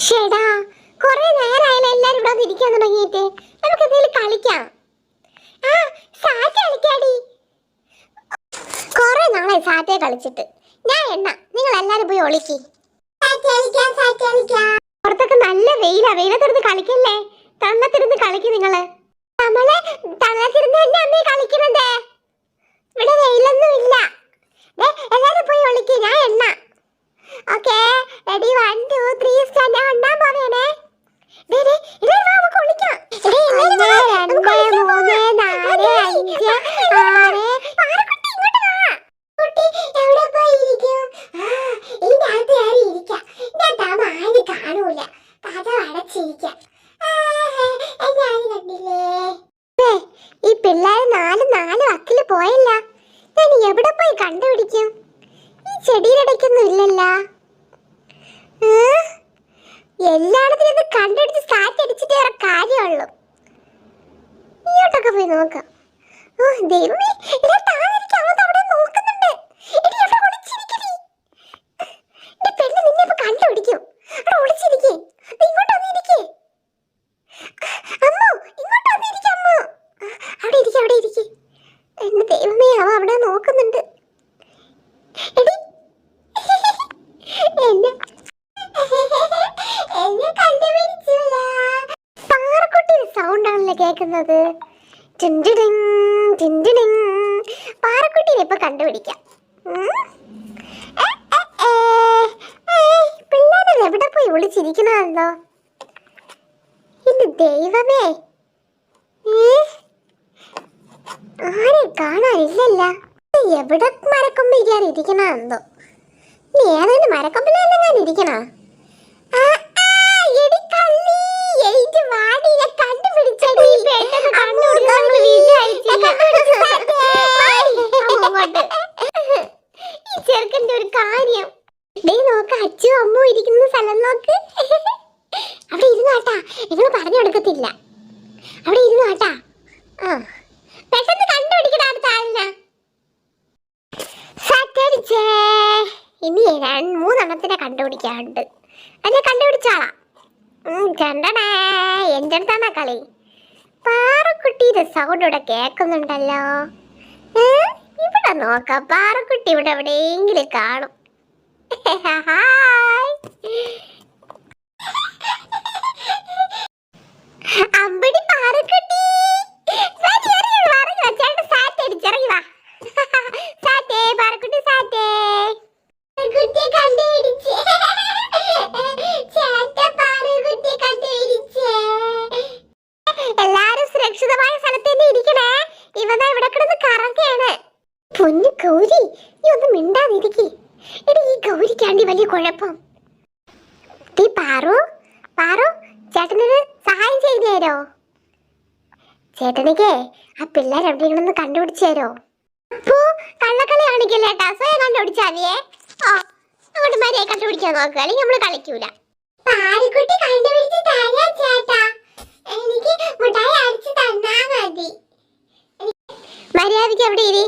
ഷെടാ, കൊറേ നേരമായാലും എല്ലാരും ഇവിടെ ഇരിക്കാൻ തുടങ്ങിയിട്ട് നമുക്ക് എന്തെങ്കിലും കളിക്കാം. ആ, സാറ്റ് കളിക്കാടി. കൊറേ നാളായി സാറ്റേ കളിച്ചിട്ട്. ഞാൻ നിങ്ങൾ എല്ലാരും പോയി ഒളിക്കി. പുറത്തൊക്കെ നല്ല വെയിലാ, വെയിലത്തിരുന്ന് കളിക്കല്ലേ, തണലത്തിരുന്ന് കളിക്കും നിങ്ങള്. നമ്മളെ തണലത്തിരുന്ന് എന്നെ അമ്മയെ കളിക്കണേ, ഇവിടെ വെയിലൊന്നും ഇല്ല. എല്ലാരും പോയി ഒളിക്കി, ഞാൻ ഓക്കേ റെഡി 1 2 3 സ്റ്റാർട്ട്. ഞാൻ എണ്ണാൻ പോവേണേ. നമുക്ക് ഒളിക്കാം. 1 2 3 4 5 6 ഈ പിള്ളേര് നാല് വക്കില് പോയല്ല. ഞാൻ എവിടെ പോയി കണ്ടുപിടിക്കും? ഈ ചെടിയിലടയ്ക്കൊന്നും ഇല്ലല്ലോ. എല്ലായിടത്തും ഇത് കണ്ടുപിടിച്ച് സ്റ്റാർട്ട് അടിച്ചിട്ട് വേറെ കാര്യമുള്ളൂ. ഇങ്ങോട്ടൊക്കെ പോയി നോക്കാം. ഓ ദൈവമേ, അവിടെ നോക്കുന്നുണ്ട്. കണ്ടുപിടിക്കും. അവിടെ ഒളിച്ചിരിക്കേ. ഇങ്ങോട്ട് വന്നിരിക്കേ. അമ്മോ, ഇങ്ങോട്ട് വന്നിരിക്കേ. അമ്മോ, അവിടെ ഇരിക്കേ. എന്റെ ദൈവമേ, അവ അവിടെ നോക്കുന്നുണ്ട്. പാറക്കുട്ടിയുടെ സൗണ്ട് ആണല്ലോ കേൾക്കുന്നത്. പാറക്കുട്ടിനെ ഇപ്പൊ കണ്ടുപിടിക്കാം. പിള്ളേരെ എവിടെ പോയി വിളിച്ചിരിക്കണോ? എന്റെ ദൈവമേ, ആരെ കാണാനില്ലല്ല. എവിടെ മരക്കൊമ്പിൽ കയറി ഇരിക്കണോ? ഏതെങ്കിലും മരക്കൊമ്പിലെല്ലാം ഞാൻ ഇരിക്കണ. ചെറുക്കന്റെ ഒരു കാര്യം നോക്ക, അച്ഛനും അമ്മയും ഇരിക്കുന്ന സ്ഥലം നോക്ക്. അവിടെ ഇരുന്നാട്ടാ, നിങ്ങൾ പറഞ്ഞു കൊടുക്കത്തില്ല. അവിടെ ഇരുന്നാട്ടാ. പെട്ടെന്ന് കണ്ടുപിടിക്കടാ അടുത്ത ആളിനാ. ഇനി 3 കണ്ടുപിടിക്കാറുണ്ട്. അത് കണ്ടുപിടിച്ചാളാ. കണ്ടണേ, എന്റെ അടുത്താണാ കളി. പാറക്കുട്ടിയുടെ സൗണ്ട് ഇവിടെ കേൾക്കുന്നുണ്ടല്ലോ. ഇവിടെ നോക്കാം, പാറക്കുട്ടി ഇവിടെ എവിടെയെങ്കിലും കാണും. അമ്പടി പാറക്കുട്ടി, സാറ്റടിച്ചിറങ്ങി വാ. സാറ്റേ പാറക്കുട്ടി, സാറ്റേ. എല്ലാരും സുരക്ഷിതമായ സ്ഥലത്ത് തന്നെ ഇരിക്കണേ. ഇവതാ ഇവിടെ കിടന്ന് കറങ്ങാണ്. പൊന്നു ഗൗരി, നീ ഒന്ന് മിണ്ടാതിരിക്കേ. എടി, ഈ ഗൗരിക്കാണ്ടി വലിയ കുഴപ്പം. പാറു, ചേട്ടനൊരു സഹായം ചെയ്തു തരോ? ചേട്ടനിക്കേ ആ പിള്ളേർ എവിടെയെങ്കിലും കണ്ടുപിടിച്ചു തരോ? അപ്പോ കള്ളക്കളി കാണിക്കല്ലേട്ടാ, സ്വയം കണ്ടുപിടിച്ചാതിയേ. അങ്ങോട്ട് മര്യാദ കണ്ടുപിടിക്കാൻ നോക്കുക, അല്ലെങ്കിൽ നമ്മള് കളിക്കൂല. പാറക്കുട്ടി കണ്ടുപിടിച്ച് തരാ ചേട്ടാ. എനിക്ക് മുട്ടായി അടിച്ചു തന്നാ മതി. മര്യാദക്ക് എവിടെ ഇരി.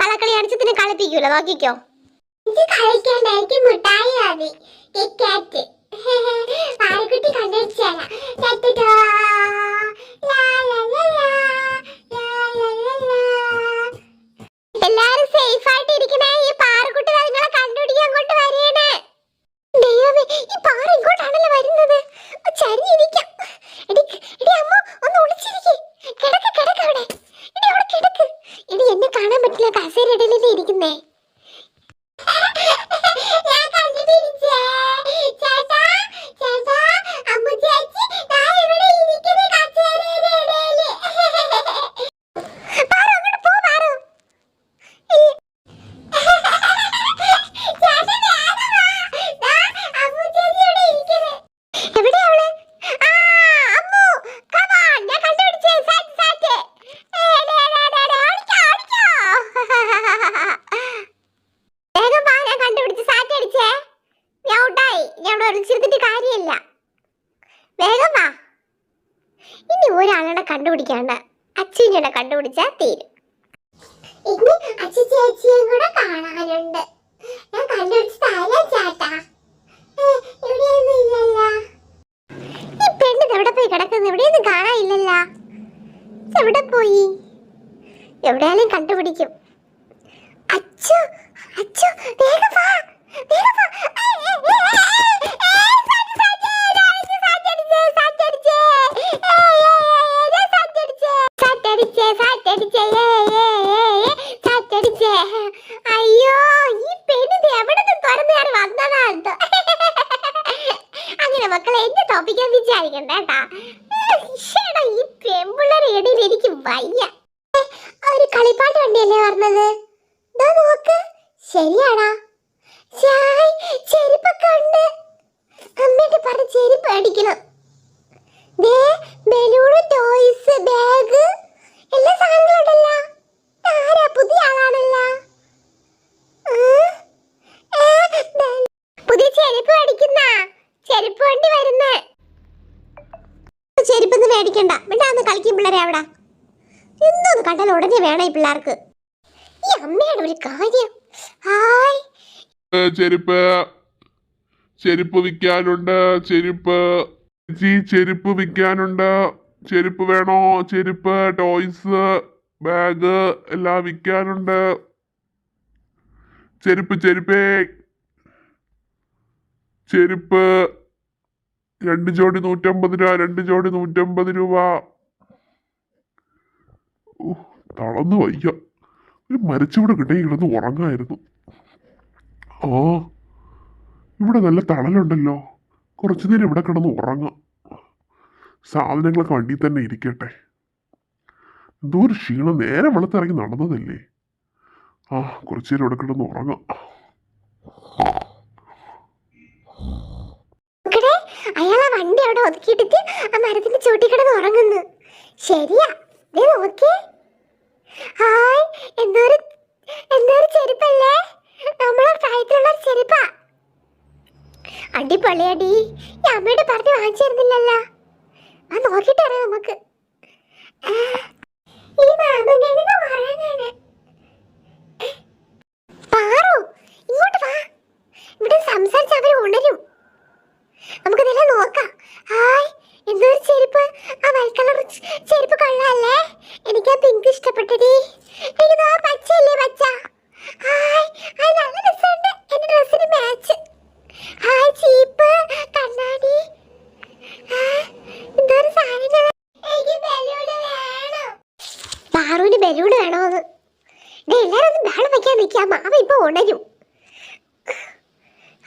കളക്കളി അടിച്ചതിനെ കളിപ്പിക്കൂല, നോക്കിക്കോ. കളിക്കണ്ട, എനിക്ക് മുട്ടായി മതി. പാറക്കുട്ടി കണ്ടുപിടിച്ചു തരാം. എല്ലാരും സേഫ് ആയിട്ട് ഇരിക്കണേ. ഈ പാറക്കുട്ടി നിങ്ങളെ കണ്ടുപിടിക്കാൻ അങ്ങോട്ട് വരേണേ. ദൈവമേ, ഈ പാറ ഇങ്ങോട്ടാണല്ലോ വരുന്നത്. ചരിഞ്ഞിരിക്കാം. എടി അമ്മ, ഒന്ന് ഒളിച്ചിരിക്കേ. കിടക്ക് അവിടെ. അവിടെ കിടക്ക്. എന്നെ കാണാൻ പറ്റില്ല, കസേരയിടയിലല്ലേ ഇരിക്കുന്നേ. ഇനി ഒരാളെ കണ്ടുപിടിക്കാണ്ട് അച്ഛനെ കണ്ടുപിടിച്ചാൽ തീരും. ഇനി അച്ഛൻ ചേച്ചിയും കൂടെ കാണാനുണ്ട്. ഞാൻ കണ്ടുപിടിച്ച് തരാം ചേട്ടാ. എവിടെയൊന്നും ഇല്ലല്ലോ. കാണാനില്ലല്ലോ. എവിടെ പോയി? എവിടെയാലും കണ്ടുപിടിക്കും. അച്ചു അച്ചു വേഗം വാ, വേഗം വാ. അയ്യോ ഈ പെണ്ണിത് എവിടെ തുറന്നു വന്നതാ. അങ്ങനെ മക്കളെ എന്നെ തോപ്പിക്കാൻ വിചാരിക്കണ്ട കേട്ടാ. ഈ പെമ്പിള്ളേരെ ഇടയിൽ എനിക്ക് വയ്യ. ഒരു കളിപ്പാട്ട് വണ്ടിയല്ലേ പറഞ്ഞത്? നോക്ക്, ശരിയാടാ. ചെരുപ്പൊക്കെ ഉണ്ട്. അമ്മയുടെ പറഞ്ഞ ചെരുപ്പ് അടിക്കണം. ബലൂണ്, ടോയ്സ്, ബാഗ്, എല്ലാ സാധനങ്ങളും ഉണ്ടല്ലോ. ആരാ? പുതിയ ആളാണല്ലോ. പുതിയ ചെരുപ്പ് മേടിക്കുന്ന ചെരുപ്പ് വണ്ടി വരുന്നേ. ചെരുപ്പൊന്നും മേടിക്കണ്ട, മിണ്ടാന്ന് കളിക്കും പിള്ളേരെ. അവിടെ എന്തോന്ന് കണ്ടാൽ ഉടനെ വേണം ഈ പിള്ളേർക്ക്. ഈ അമ്മയുടെ ഒരു കാര്യം. ഹായ്, ചെരുപ്പ് ചെരുപ്പ് വിൽക്കാനുണ്ട്. ചെരുപ്പ് വിൽക്കാനുണ്ട്. ചെരുപ്പ് വേണോ? ചെരുപ്പ്, ടോയ്സ്, ബാഗ് എല്ലാം വിൽക്കാനുണ്ട്. ചെരുപ്പേ. ചെരുപ്പ് 2 ജോഡി 150 രൂപ. 2 ജോഡി 150 രൂപ. തളർന്നു വയ്യ. ഒരു മരച്ചുവിടെ കിട്ടേക്ക് കിടന്ന് ഉറങ്ങായിരുന്നു. ഇവിടെ നല്ല തണലുണ്ടല്ലോ. കുറച്ചു നേരം ഇവിടെ കിടന്ന് ഉറങ്ങാം. സാധനങ്ങളൊക്കെ വണ്ടിയിൽ തന്നെ ഇരിക്കട്ടെ. എന്തോ ഒരു ക്ഷീണം. നേരെ വെള്ളത്തിറങ്ങി നടന്നതല്ലേ. കുറച്ചു നേരം ഇവിടെ കിടന്ന് ഉറങ്ങാം. അയാളാ വണ്ടി അവിടെ ഒതുക്കിയിട്ടിട്ട് ആ മരത്തിന്റെ ചൂട്ടി കിടന്ന് ഉറങ്ങുന്നു. ശരിയാ, നോക്കേ. ഹായ്, എന്തോരു ചെരുപ്പല്ലേ. നമ്മളെ പ്രായത്തിലുള്ള ചെരുപ്പാ. അടിപൊളിയടി. ഈ അമ്മയുടെ പറഞ്ഞ് വാങ്ങിച്ചിരുന്നില്ലല്ലോ. നോക്കിട്ട് അറിയാം നമുക്ക്. ഈ പാറു, ഇങ്ങോട്ട് വാ. ഇവിടെ സംസാരിച്ച് അവർ ഉണരും. നമുക്ക് ഇതെല്ലാം നോക്കാം. ഹായ്, എന്തൊരു ചെരുപ്പ്. ആ വൈറ്റ് കളർ ചെരുപ്പ് കൊള്ളാല്ലേ. എനിക്ക് ആ പിങ്ക് ഇഷ്ടപ്പെട്ടടി. എനിക്ക് ആ പച്ചയല്ലേ, പച്ച. ഹായ്, നല്ല രസമുണ്ട്. എന്റെ ഡ്രസ്സിന് മാച്ച്. ഹായ്, ചീപ്പ്, കണ്ണാടി, എന്തൊരു സാധനങ്ങൾ. പാറുവിന് ബലൂണ് വേണോന്ന്. എല്ലാരും ഒന്ന് ബഹളം വെക്കാൻ നിൽക്കാം. മാമ ഇപ്പൊ ഉണരും.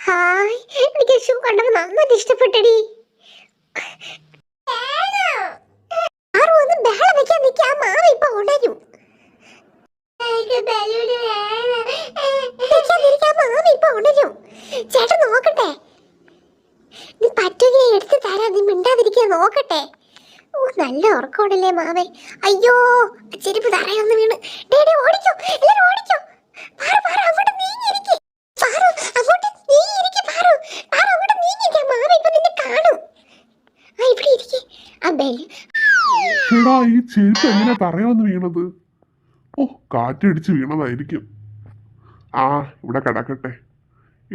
ഹായ്, എനിക്ക് ഷൂ കണ്ടപ്പോ നന്നായിട്ട് ഇഷ്ടപ്പെട്ടടി. ഒന്ന് ബഹളം വെക്കാൻ നിൽക്കാം. മാമ ഇപ്പൊ ഉണരും. ചേട്ടൻ നോക്കട്ടെ. നീ പറ്റുമെങ്കിൽ എടുത്തു തരാം. നീ മിണ്ടാതിരിക്കാൻ നോക്കട്ടെ. നല്ല ഉറക്കോടല്ലേ മാമേ. അയ്യോ, ചെരുപ്പ് തറയൊന്ന് വീണ്. ഓടിക്കോ, എല്ലാരും ഓടിക്കോ. അങ്ങോട്ട് നീങ്ങിയിരിക്കും. അങ്ങോട്ട് നീങ്ങിയിരിക്കും. അങ്ങോട്ട് നീങ്ങിയിരിക്കാം. മാമ ഇപ്പൊ നിന്നെ കാണും. ഇവിടെ ഇരിക്കേ. ഈ ചെരുപ്പ് എങ്ങനെ തറയൊന്ന് വീണത്? കാറ്റടിച്ച് വീണതായിരിക്കും. ഇവിടെ കിടക്കട്ടെ.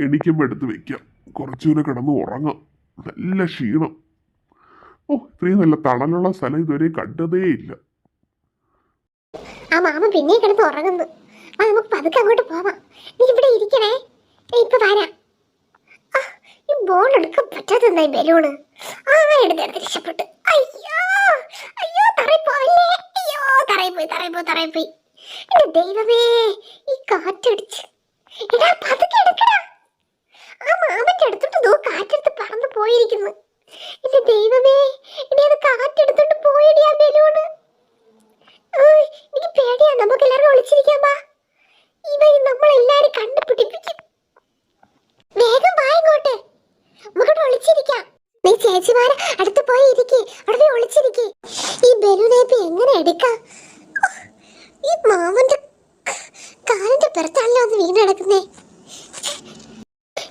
എണീക്കുമ്പോൾ എടുത്ത് വെക്കാം. കുറച്ചുകൂടെ കിടന്ന് ഉറങ്ങാം. നല്ല ക്ഷീണം. ഇത്രയും നല്ല തണലുള്ള സ്ഥലം ഇതുവരെ കണ്ടതേ ഇല്ല. ആ മാമ പിന്നെ കിടന്ന് ഉറങ്ങുന്നു. നമുക്ക് പതുക്കെ അങ്ങോട്ട് പോവാം. നീ ഇവിടെ ഇരിക്കണേ. ഇപ്പൊ വരാം. ഈ ബോൾ എടുക്കാൻ പറ്റാത്തതായി ബലൂണ്. എടുത്ത് രക്ഷപ്പെട്ടു. അയ്യോ തറയിൽ പോവല്ലേ. തറയിൽ പോയി. എന്റെ ദൈവമേ, ഈ കാറ്റടിച്ച്. പതുക്കെ എടുക്കടാ. ആ മാമന്റെ അടുത്തോട്ട് കാറ്റെടുത്ത് പറന്ന് പോയിരിക്കുന്നു. എന്റെ ദൈവമേ, ഇനി അത് കാറ്റെടുത്തോണ്ട് പോയിടി ആ ബലൂണ്. എനിക്ക് പേടിയാ. നമുക്ക് എല്ലാവരും ഒളിച്ചിരിക്കാൻ പാ. നമ്മളെല്ലാരും കണ്ടുപിടിപ്പിക്കും. വേഗം വാ ഇങ്ങോട്ട്. നമുക്കവിടെ ഒളിച്ചിരിക്കാം. നീ ചേച്ചിമാരെ അടുത്ത് പോയി ഇരിക്കേ. അവിടെ ഒളിച്ചിരിക്കേ. ഈ ബലൂണേപ്പ് എങ്ങനെ എടുക്കാം? ഈ മാമന്റെ കാലിന്റെ പുറത്താണല്ലോ ഒന്ന് വീണ് കിടക്കുന്നേ.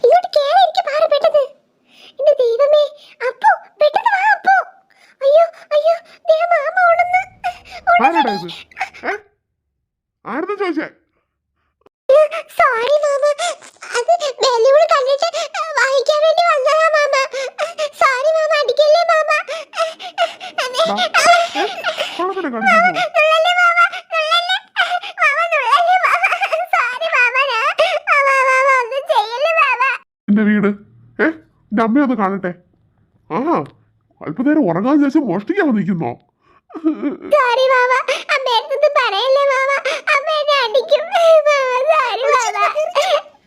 ഇങ്ങോട്ട് കേറി ഇരിക്കും. പാറ പെട്ടത്. എന്റെ ദൈവമേ, അപ്പോ പെട്ടെന്ന് വാ. അപ്പോ അയ്യോ മാമ ഓടുന്നു. സോറി മാമ, അത് ബലൂൺ കണ്ടിട്ട് വായിക്കാൻ വേണ്ടി വന്നതാ മാമ. സോറി മാമ, അടിക്കല്ലേ മാമ. കുരുത്തക്കേട് കാണിക്കുന്നു. നുള്ളല്ലേ മാമ, നുള്ളല്ലേ. മാമ നുള്ളല്ലേ മാമ. സോറി മാമ, മാമ ഒന്നും ചെയ്യല്ലേ മാമ. എന്റെ വീട് എന്റെ അമ്മയൊന്ന് കാണട്ടെ. ആ അല്പനേരം ഉറങ്ങാൻ ശേഷം മോഷ്ടിക്കാൻ വന്നിരിക്കുന്നോ? സോറി മാമ, അമ്മയടുത്തൊന്നും പറയല്ലേ മാമ, അമ്മ എന്നെ അടിക്കും. Sorry mama.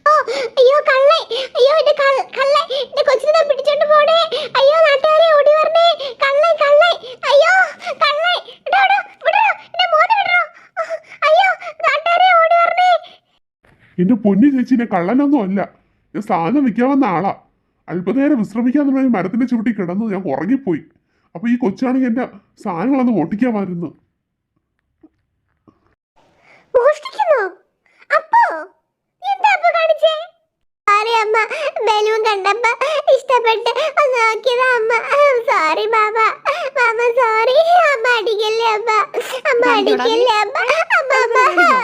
ഓ അയ്യോ കള്ളേ, അയ്യോ എന്റെ കള്ളേ, എന്റെ കൊച്ചിനെ പിടിച്ചോണ്ട് പോണേ. അയ്യോ നാട്ടുകാരെ ഓടി വരണേ. കള്ളേ കള്ളേ, അയ്യോ കള്ളേ, വിടോ എന്റെ മോനെ വിടോ. അയ്യോ നാട്ടുകാരെ ഓടി വരണേ. എന്റെ പൊന്നു ചേച്ചി, എന്നെ കള്ളനൊന്നും അല്ല. ഞാൻ സാധനം വിൽക്കാൻ വന്ന ആളാ. അല്പനേരം വിശ്രമിക്കാന്ന് പറഞ്ഞ മരത്തിന്റെ ചുവട്ടിൽ കിടന്നു ഞാൻ ഉറങ്ങിപ്പോയി. അപ്പൊ ഈ കൊച്ചാണെങ്കിൽ എന്റെ സാധനങ്ങളൊന്ന് മോട്ടിക്കാമായിരുന്നു. മോഷ്ടിക്കുന്നോ? അപ്പോ എന്താ അപ്പോ കാണിച്ചേ? സോറി അമ്മ, ബലൂൺ കണ്ടപ്പോ ഇഷ്ടപ്പെട്ട് ഒന്ന് നോക്കിയതാ അമ്മ. സോറി മാമ, മാമ സോറി. അമ്മ അടിക്കല്ലേ അമ്മ, അമ്മ അടിക്കല്ലേ അമ്മ, അമ്മ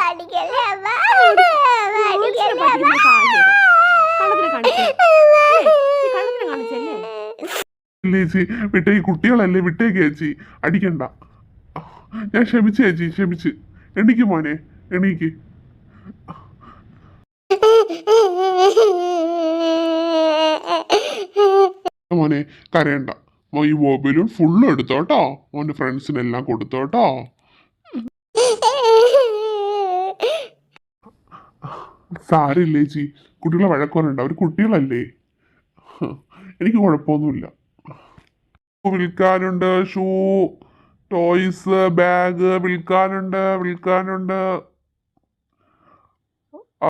അടിക്കല്ലേ അമ്മ, അടിക്കല്ലേ അമ്മ. ചേച്ചി വിട്ടേ, ഈ കുട്ടികളല്ലേ, വിട്ടേക്ക് ചേച്ചി, അടിക്കണ്ട. ഞാൻ ക്ഷമിച്ചു ചേച്ചി, ക്ഷമിച്ച്. എണീക്ക് മോനെ, എണീക്ക്. മോനെ കരയണ്ട. ഈ മൊബൈലും ഫുള്ളും എടുത്തോട്ടോ, മോന്റെ ഫ്രണ്ട്സിനെല്ലാം കൊടുത്തോട്ടോ. സാരില്ലേ ചേച്ചി, കുട്ടികളെ വഴക്കുറയുണ്ട്, അവർ കുട്ടികളല്ലേ. എനിക്ക് കുഴപ്പമൊന്നുമില്ല. വിൽക്കാനുണ്ട്, ഷൂ, ടോയ്സ്, ബാഗ് വിൽക്കാനുണ്ട്.